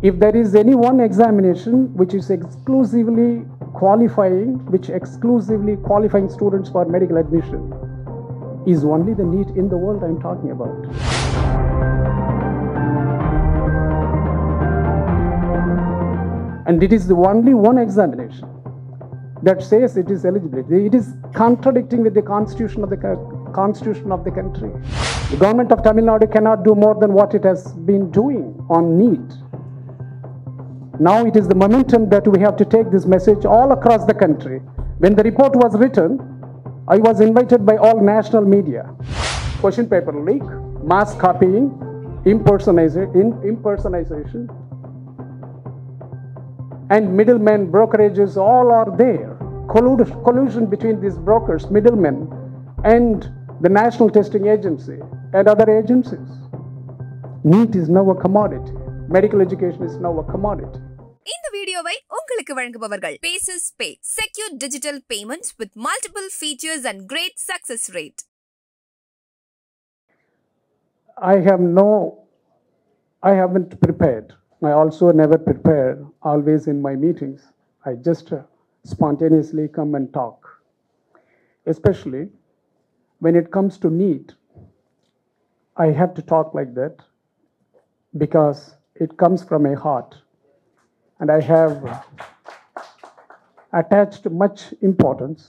If there is any one examination which is exclusively qualifying students for medical admission, is only the NEET in the world I'm talking about. And it is the only one examination that says it is eligibility. It is contradicting with the constitution of the country. The government of Tamil Nadu cannot do more than what it has been doing on NEET. Now it is the momentum that we have to take this message all across the country. When the report was written, I was invited by all national media. Question paper leak, mass copying, impersonation, and middlemen, brokerages, all are there. Collusion between these brokers, middlemen, and the National Testing Agency and other agencies. NEET is now a commodity. Medical education is now a commodity. இந்த வீடியோவை உங்களுக்கு வழங்குபவர்கள் Basis Pay, secure digital payments with multiple features and great success rate. I haven't prepared. I also never prepare always in my meetings. I just spontaneously come and talk. Especially when it comes to NEET, I have to talk like that because it comes from my heart. And I have attached much importance,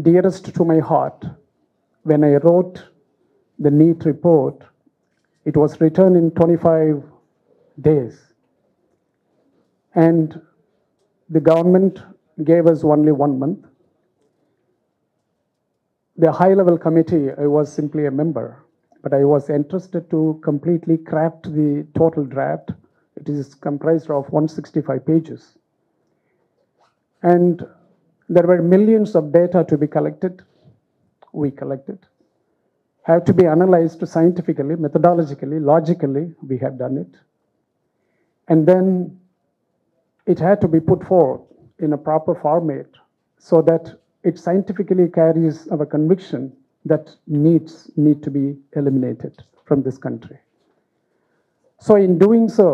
dearest to my heart. When I wrote the NEET report, it was written in 25 days. And the government gave us only 1 month. The high-level committee, I was simply a member, but I was entrusted to completely craft the total draft. It is comprised of 165 pages. And there were millions of data to be collected. We collected. Have to be analyzed scientifically, methodologically, logically. We have done it. And then it had to be put forth in a proper format so that it scientifically carries our conviction that needs need to be eliminated from this country. So in doing so,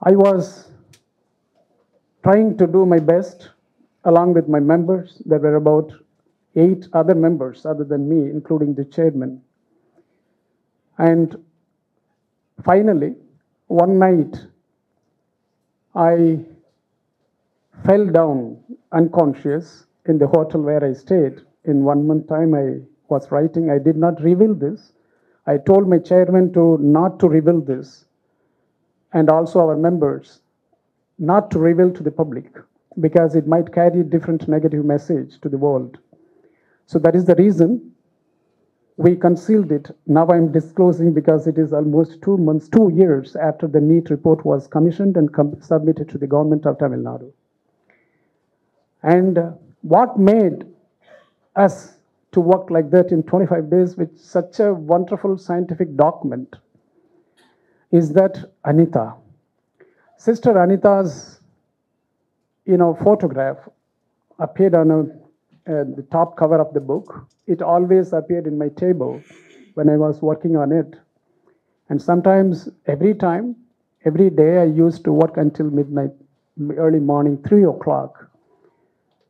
I was trying to do my best along with my members. There were about 8 other members other than me, including the chairman. And finally, one night, I fell down unconscious in the hotel where I stayed. In 1 month time, I was writing. I did not reveal this. I told my chairman not to reveal this, and also our members not to reveal to the public because it might carry a different negative message to the world. So that is the reason we concealed it. Now I'm disclosing because it is almost 2 years after the NEET report was commissioned and submitted to the government of Tamil Nadu. And what made us to work like that in 25 days with such a wonderful scientific document is that Anita, Sister Anita's, photograph appeared on the top cover of the book. It always appeared in my table when I was working on it. And sometimes, every day I used to work until midnight, early morning, 3 o'clock.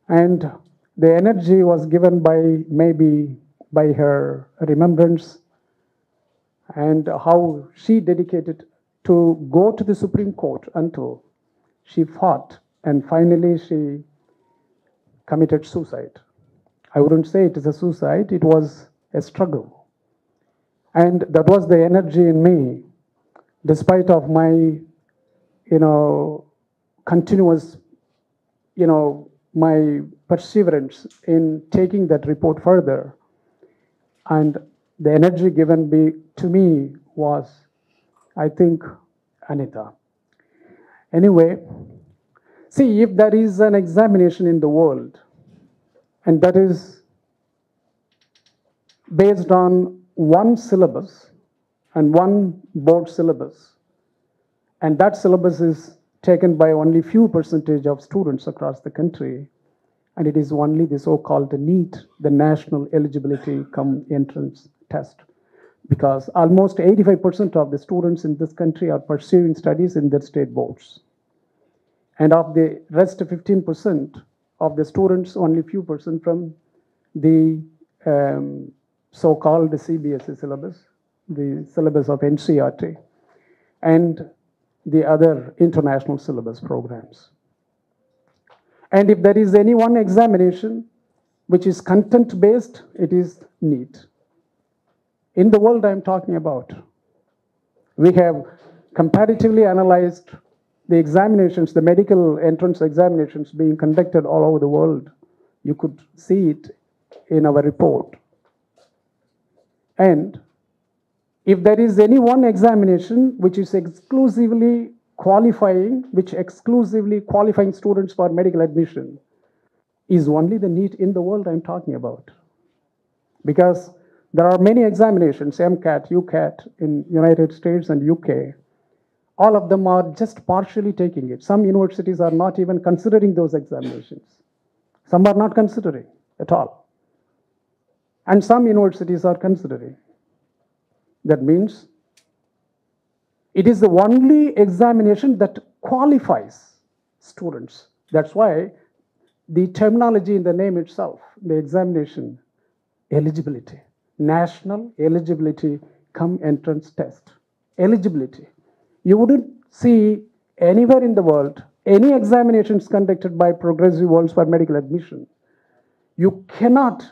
And the energy was given by her remembrance and how she dedicated to go to the Supreme Court until she fought and finally she committed suicide. I wouldn't say it is a suicide, it was a struggle. And that was the energy in me, despite of my, continuous, my perseverance in taking that report further. And the energy given to me was, I think, Anita. Anyway, see, if there is an examination in the world, and that is based on one syllabus and one board syllabus, and that syllabus is taken by only few percentage of students across the country, and it is only the so-called NEET, the National Eligibility Come Entrance Test. because almost 85% of the students in this country are pursuing studies in their state boards. And of the rest 15% of the students, only few percent from the so-called CBSE syllabus, the syllabus of NCERT, and the other international syllabus programs. And if there is any one examination which is content-based, it is NEET. In the world I'm talking about, we have comparatively analyzed the examinations, the medical entrance examinations being conducted all over the world. You could see it in our report. And if there is any one examination which is exclusively qualifying students for medical admission, is only the NEET in the world I'm talking about. Because there are many examinations, MCAT, UCAT in United States and UK. All of them are just partially taking it. Some universities are not even considering those examinations. Some are not considering at all. And some universities are considering. That means it is the only examination that qualifies students. That's why the terminology in the name itself, the examination, eligibility, national eligibility cum entrance test, eligibility. You wouldn't see anywhere in the world any examinations conducted by progressive worlds for medical admission. You cannot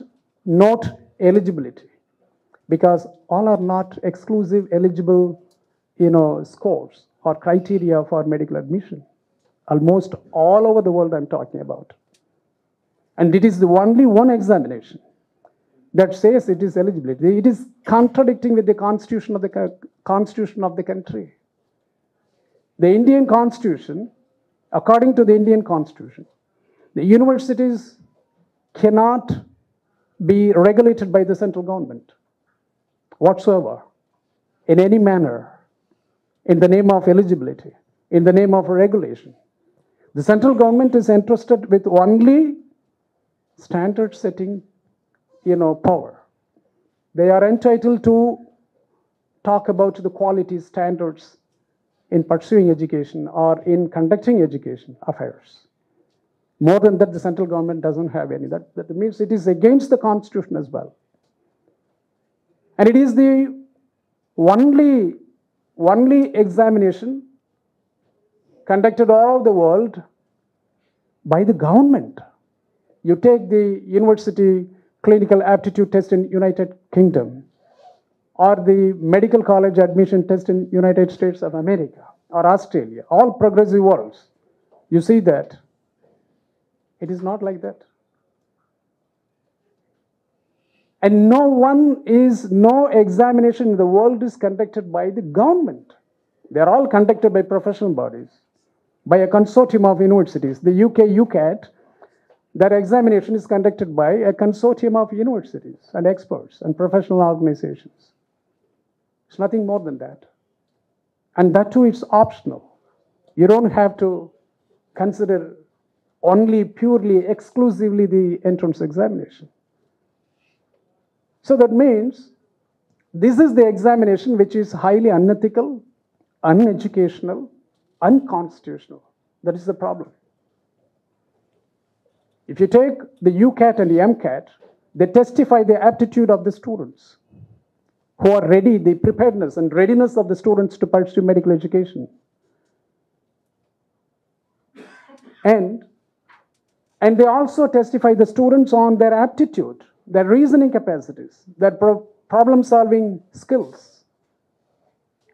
note eligibility because all are not exclusive eligible, scores or criteria for medical admission. Almost all over the world I'm talking about. And it is the only one examination that says it is eligibility. It is contradicting with the constitution of the country. The Indian Constitution, according to the Indian Constitution, the universities cannot be regulated by the central government whatsoever, in any manner, in the name of eligibility, in the name of regulation. The central government is entrusted with only standard setting, power. They are entitled to talk about the quality standards in pursuing education or in conducting education affairs. More than that, the central government doesn't have any. That means it is against the Constitution as well. And it is the only examination conducted all over the world by the government. You take the university clinical aptitude test in United Kingdom, or the medical college admission test in United States of America or Australia, all progressive worlds. You see that it is not like that. And no examination in the world is conducted by the government. They are all conducted by professional bodies, by a consortium of universities. The UK UCAT, that examination is conducted by a consortium of universities and experts and professional organizations. It's nothing more than that. And that too, it's optional. You don't have to consider only purely, exclusively the entrance examination. So that means this is the examination which is highly unethical, uneducational, unconstitutional. That is the problem. If you take the UCAT and the MCAT, they testify the aptitude of the students who are ready, the preparedness and readiness of the students to pursue medical education. And they also testify the students on their aptitude, their reasoning capacities, their problem-solving skills,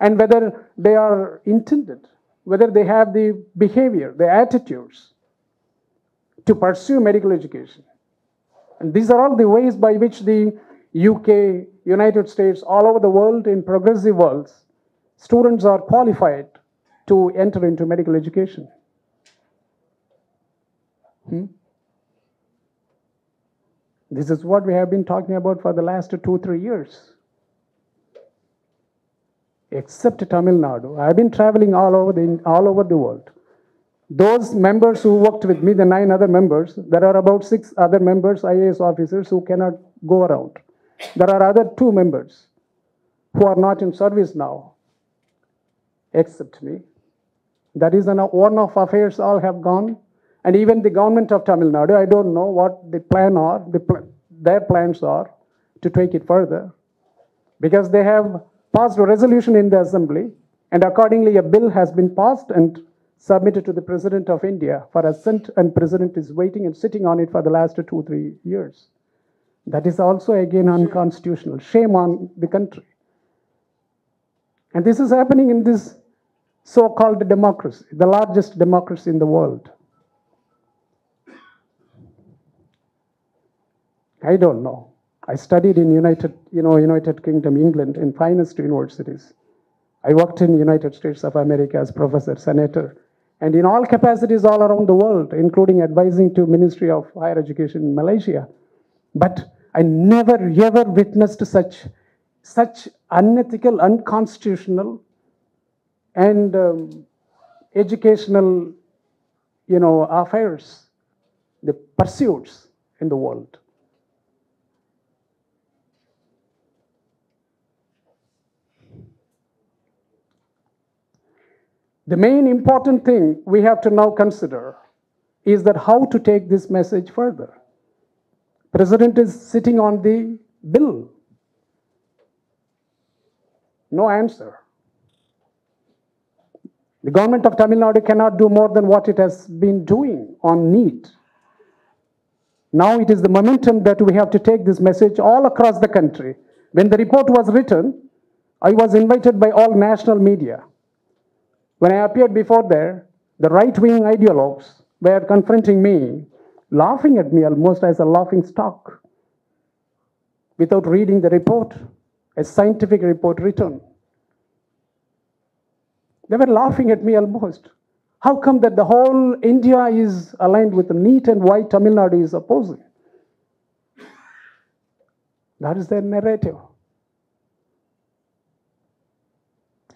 and whether they are intended, whether they have the behavior, the attitudes to pursue medical education. And these are all the ways by which the UK, United States, all over the world, in progressive worlds, students are qualified to enter into medical education. This is what we have been talking about for the last 2-3 years. Except Tamil Nadu, I have been traveling all over the world. Those members who worked with me, the 9 other members, there are about 6 other members, IAS officers, who cannot go around. There are other 2 members who are not in service now, except me. That is one of affairs all have gone. And even the government of Tamil Nadu, I don't know what the plan are, their plans are to take it further. Because they have passed a resolution in the assembly, and accordingly a bill has been passed and submitted to the President of India for assent, and President is waiting and sitting on it for the last 2-3 years. That is also again unconstitutional. Shame on the country. And this is happening in this so-called democracy, the largest democracy in the world. I don't know. I studied in United Kingdom, England, in finest universities. I worked in the United States of America as professor, senator, and in all capacities all around the world, including advising to Ministry of Higher Education in Malaysia. But I never ever witnessed such unethical, unconstitutional, and educational, affairs, the pursuits in the world. The main important thing we have to now consider is that how to take this message further. President is sitting on the bill. No answer. The government of Tamil Nadu cannot do more than what it has been doing on NEET. Now it is the momentum that we have to take this message all across the country. When the report was written, I was invited by all national media. When I appeared before there, the right-wing ideologues were confronting me, laughing at me almost as a laughing stock, without reading the report, a scientific report written. They were laughing at me almost. How come that the whole India is aligned with the NEET and why Tamil Nadu is opposing? That is their narrative.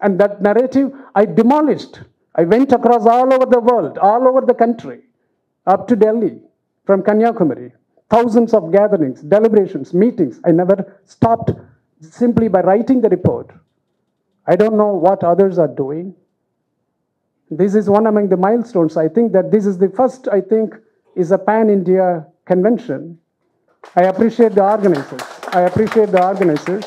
And that narrative I demolished. I went across all over the world, all over the country, up to Delhi, from Kanyakumari. Thousands of gatherings, deliberations, meetings. I never stopped simply by writing the report. I don't know what others are doing. This is one among the milestones. I think that this is the first, is a pan-India convention. I appreciate the organizers.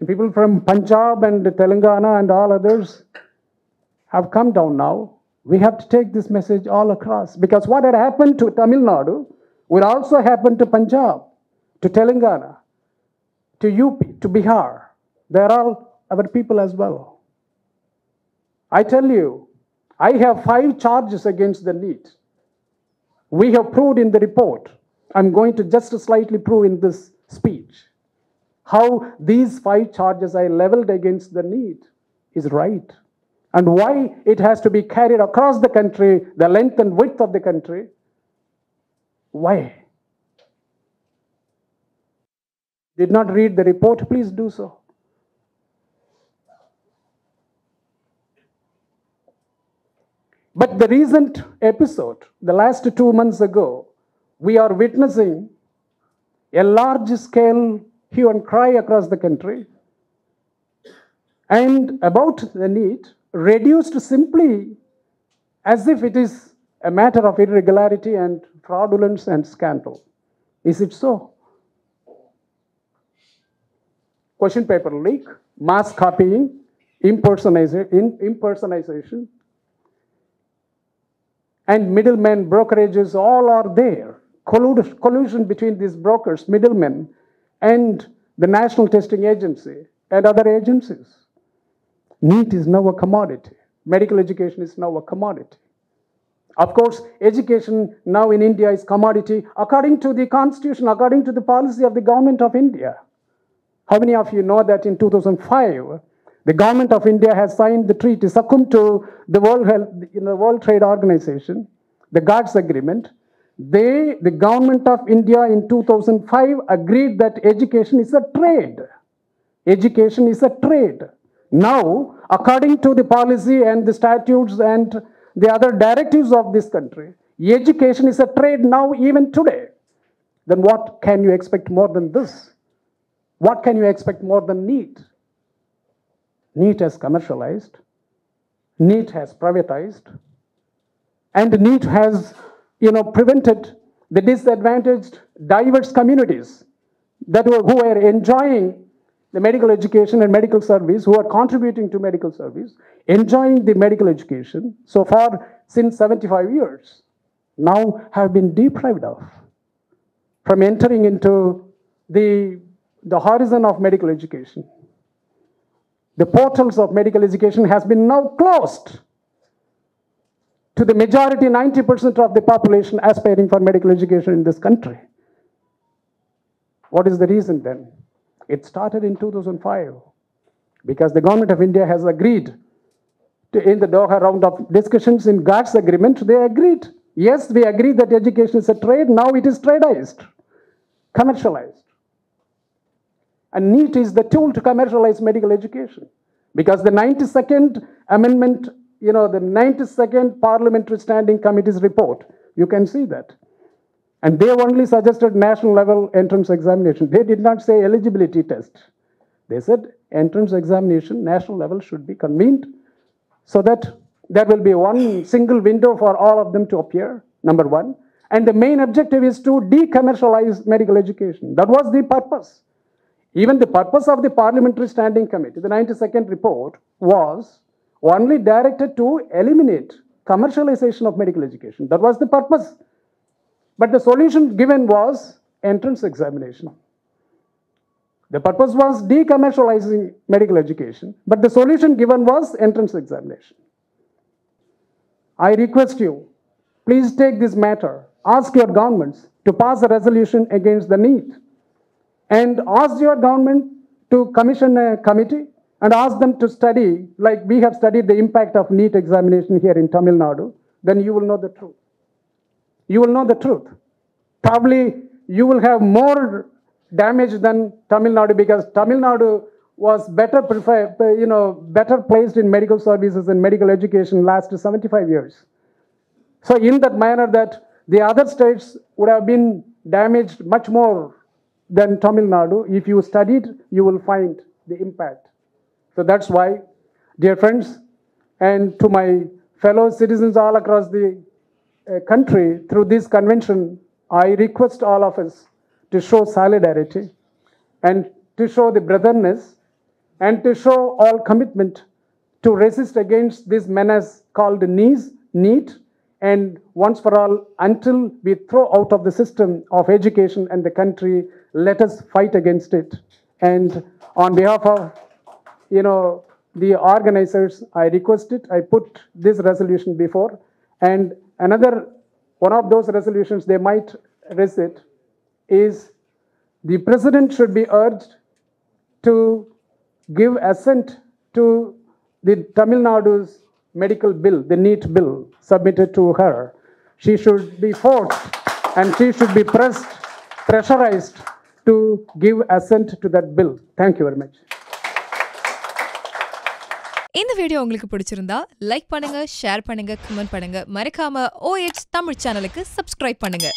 People from Punjab and Telangana and all others have come down now. We have to take this message all across, because what had happened to Tamil Nadu will also happen to Punjab, to Telangana, to UP, to Bihar. They are all our people as well. I tell you, I have 5 charges against the NEET. We have proved in the report. I'm going to just slightly prove in this speech how these 5 charges I leveled against the NEET is right, and why it has to be carried across the country, the length and width of the country. Why? Did not read the report? Please do so. But the recent episode, the last 2 months ago, we are witnessing a large-scale hue and cry across the country, and about the NEET reduced simply as if it is a matter of irregularity and fraudulence and scandal. Is it so? Question paper leak, mass copying, impersonation, and middlemen, brokerages, all are there. Collusion between these brokers, middlemen, and the National Testing Agency and other agencies. NEET is now a commodity. Medical education is now a commodity. Of course, education now in India is commodity according to the constitution, according to the policy of the government of India. How many of you know that in 2005, the government of India has signed the treaty, succumbed to the World Trade Organization, the GATS agreement. The government of India in 2005 agreed that education is a trade. Education is a trade. Now, according to the policy and the statutes and the other directives of this country, education is a trade now, even today. Then what can you expect more than this? What can you expect more than NEET? NEET has commercialized, NEET has privatized, and NEET has, prevented the disadvantaged, diverse communities who are enjoying the medical education and medical service, who are contributing to medical service, enjoying the medical education so far since 75 years, now have been deprived of from entering into the horizon of medical education. The portals of medical education has been now closed to the majority, 90% of the population aspiring for medical education in this country. What is the reason then? It started in 2005 because the government of India has agreed to, in the Doha round of discussions in GATT's agreement, they agreed. Yes, we agree that education is a trade. Now it is tradeized, commercialized. And NEET is the tool to commercialize medical education because the 92nd amendment, the 92nd Parliamentary Standing Committee's report, you can see that. And they only suggested national level entrance examination. They did not say eligibility test. They said entrance examination, national level should be convened so that there will be one single window for all of them to appear, number one. And the main objective is to decommercialize medical education. That was the purpose. Even the purpose of the Parliamentary Standing Committee, the 92nd report, was only directed to eliminate commercialization of medical education. That was the purpose. But the solution given was entrance examination. The purpose was decommercializing medical education, but the solution given was entrance examination. I request you, please take this matter, ask your governments to pass a resolution against the NEET, and ask your government to commission a committee and ask them to study, like we have studied the impact of NEET examination here in Tamil Nadu, then you will know the truth. You will know the truth. Probably you will have more damage than Tamil Nadu because Tamil Nadu was better placed in medical services and medical education last 75 years. So in that manner that the other states would have been damaged much more than Tamil Nadu. If you studied, you will find the impact. So that's why, dear friends, and to my fellow citizens all across the country, through this convention, I request all of us to show solidarity and to show the brotherness and to show all commitment to resist against this menace called NEET, and once for all, until we throw out of the system of education and the country, let us fight against it. And on behalf of, the organizers, I request it, I put this resolution before, and another one of those resolutions they might raise it is the president should be urged to give assent to the Tamil Nadu's medical bill, the NEET bill submitted to her. She should be forced and she should be pressurized to give assent to that bill. Thank you very much. இந்த video உங்களுக்கு பிடிச்சிருந்தா like பண்ணுங்க, share பண்ணுங்க, comment பண்ணுங்க. மறக்காம OH Tamil சேனலுக்கு subscribe பண்ணுங்க.